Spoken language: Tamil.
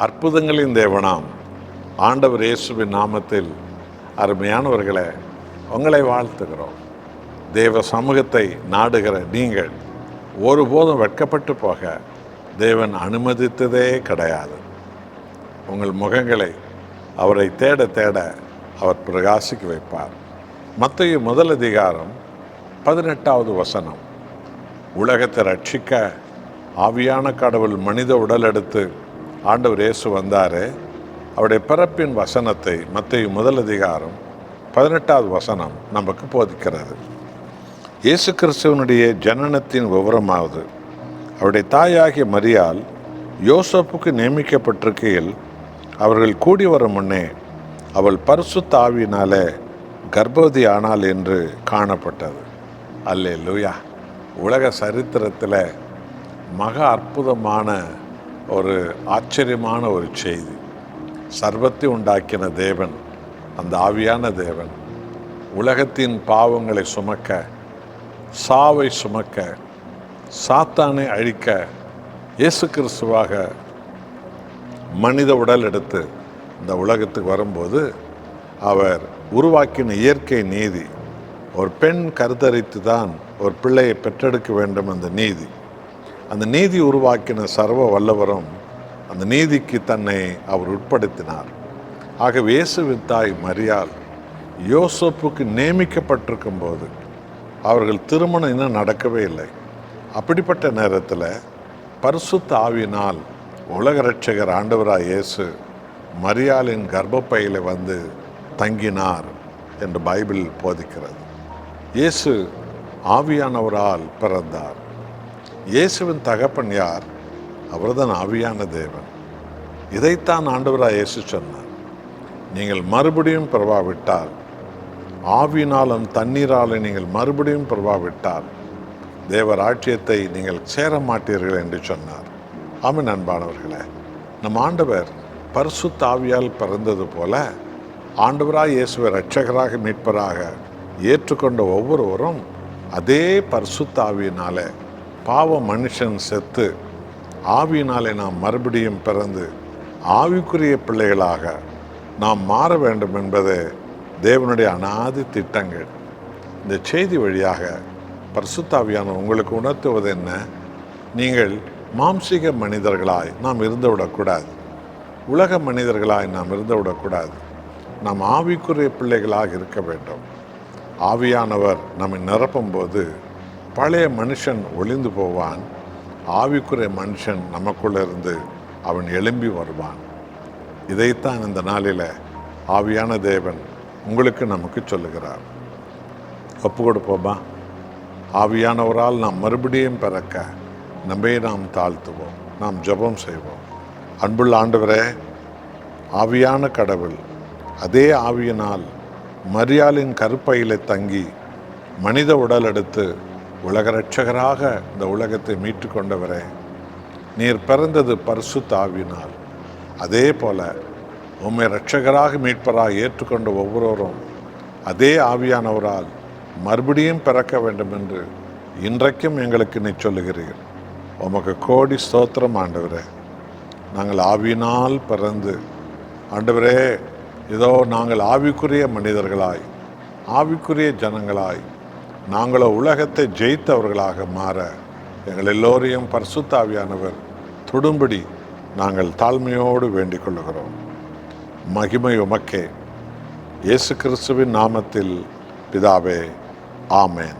அற்புதங்களின் தேவனாம் ஆண்டவர் இயேசுவின் நாமத்தில் அருமையானவர்களே, உங்களை வாழ்த்துகிறோம். தேவ சமூகத்தை நாடுகிற நீங்கள் ஒருபோதும் வெட்கப்பட்டு போக தேவன் அனுமதித்ததே கிடையாது. உங்கள் முகங்களை அவரை தேட தேட அவர் பிரகாசிக்க வைப்பார். மத்தேயு 1:18 உலகத்தை ரட்சிக்க ஆவியான கடவுள் மனித உடல் எடுத்து ஆண்டவர் இயேசு வந்தார். அவருடைய பிறப்பின் வசனத்தை மத்தேயு 1:18 நமக்கு போதிக்கிறது. இயேசு கிறிஸ்துவனுடைய ஜனனத்தின் விவரமாவது, அவருடைய தாயாகிய மரியாள் யோசேப்புக்கு நியமிக்கப்பட்டிருக்கையில் அவர்கள் கூடி வர முன்னே அவள் பரிசுத்த ஆவியினாலே கர்ப்பவதி ஆனாள் என்று காணப்பட்டது. அல்லேலூயா. உலக சரித்திரத்தில் மக அற்புதமான ஒரு ஆச்சரியமான ஒரு செய்தி. சர்வத்தை உண்டாக்கின தேவன், அந்த ஆவியான தேவன் உலகத்தின் பாவங்களை சுமக்க, சாவை சுமக்க, சாத்தானை அழிக்க இயேசு கிறிஸ்துவாக மனித உடல் எடுத்து இந்த உலகத்துக்கு வரும்போது அவர் உருவாக்கின இயற்கை நீதி, ஒரு பெண் கருத்தரித்து தான் ஒரு பிள்ளையை பெற்றெடுக்க வேண்டும். அந்த நீதி உருவாக்கின சர்வ வல்லவரும் அந்த நீதிக்கு தன்னை அவர் உட்படுத்தினார். ஆகவே இயேசுவின் தாய் மரியாள் யோசேப்புக்கு நியமிக்கப்பட்டிருக்கும் போது அவர்கள் திருமணம் இன்னும் நடக்கவே இல்லை. அப்படிப்பட்ட நேரத்தில் பரிசுத்த ஆவியினால் உலக இரட்சகர் ஆண்டவராய் இயேசு மரியாளின் கர்ப்பப்பையில் வந்து தங்கினார் என்று பைபிள் போதிக்கிறது. இயேசு ஆவியானவரால் பிறந்தார். இயேசுவின் தகப்பன் யார்? அவர்தான் ஆவியான தேவன். இதைத்தான் ஆண்டவராய் இயேசு சொன்னார். நீங்கள் மறுபடியும் பிறவாவிட்டால், ஆவியினாலும் தண்ணீராலும் நீங்கள் மறுபடியும் பிறவாவிட்டால் தேவ ராஜ்யத்தை நீங்கள் சேர மாட்டீர்கள் என்று சொன்னார். ஆமென். அன்பானவர்களே, நம் ஆண்டவர் பரிசுத்த ஆவியால் பிறந்தது போல ஆண்டவராய் இயேசுவை இரட்சகராக மீட்பராக ஏற்றுக்கொண்ட ஒவ்வொருவரும் அதே பரிசுத்த ஆவியினாலே பாவ மனுஷன் செத்து ஆவியினாலே நாம் மறுபடியும் பிறந்து ஆவிக்குரிய பிள்ளைகளாக நாம் மாற வேண்டும் என்பது தேவனுடைய அநாதி திட்டங்கள். இந்த செய்தி வழியாக பரிசுத்த ஆவியான உங்களுக்கு உணர்த்துவது என்ன? நீங்கள் மாம்சீக மனிதர்களாய் நாம் இருந்துவிடக்கூடாது. உலக மனிதர்களாய் நாம் இருந்துவிடக்கூடாது. நாம் ஆவிக்குரிய பிள்ளைகளாக இருக்க வேண்டும். ஆவியானவர் நம்மை நிரப்பும்போது பழைய மனுஷன் ஒளிந்து போவான், ஆவிக்குரிய மனுஷன் நமக்குள்ள இருந்து அவன் எழும்பி வருவான். இதைத்தான் இந்த நாளில் ஆவியான தேவன் உங்களுக்கு நமக்கு சொல்லுகிறார். ஒப்பு கொடுப்போமா? ஆவியானவரால் நாம் மறுபடியும் பிறக்க நம்மை நாம் தாழ்த்துவோம். நாம் ஜெபம் செய்வோம். அன்புள்ள ஆண்டவரே, ஆவியான கடவுள் அதே ஆவியினால் மரியாளின் கருப்பையிலே தங்கி மனித உடல் எடுத்து உலக இரட்சகராக இந்த உலகத்தை மீட்டு கொண்டவரே, நீர் பிறந்தது பரிசுத்த ஆவியினால். அதே போல உம்மை இரட்சகராக மீட்பராக ஏற்றுக்கொண்ட ஒவ்வொருவரும் அதே ஆவியானவரால் மறுபடியும் பிறக்க வேண்டும் என்று இன்றைக்கும் எங்களுக்கு நீ சொல்லுகிறீர்கள். உமக்கு கோடி ஸ்தோத்திரம் ஆண்டவரே. நாங்கள் ஆவியினால் பிறந்து ஆண்டவரே, இதோ நாங்கள் ஆவிக்குரிய மனிதர்களாய், ஆவிக்குரிய ஜனங்களாய், நாங்களோ உலகத்தை ஜெயித்தவர்களாக மாற எங்கள் எல்லோரையும் பரிசுத்த ஆவியானவர் தொடும்படி நாங்கள் தாழ்மையோடு வேண்டிக் கொள்ளுகிறோம். மகிமை உமக்கே. இயேசு கிறிஸ்துவின் நாமத்தில் பிதாவே, ஆமென்.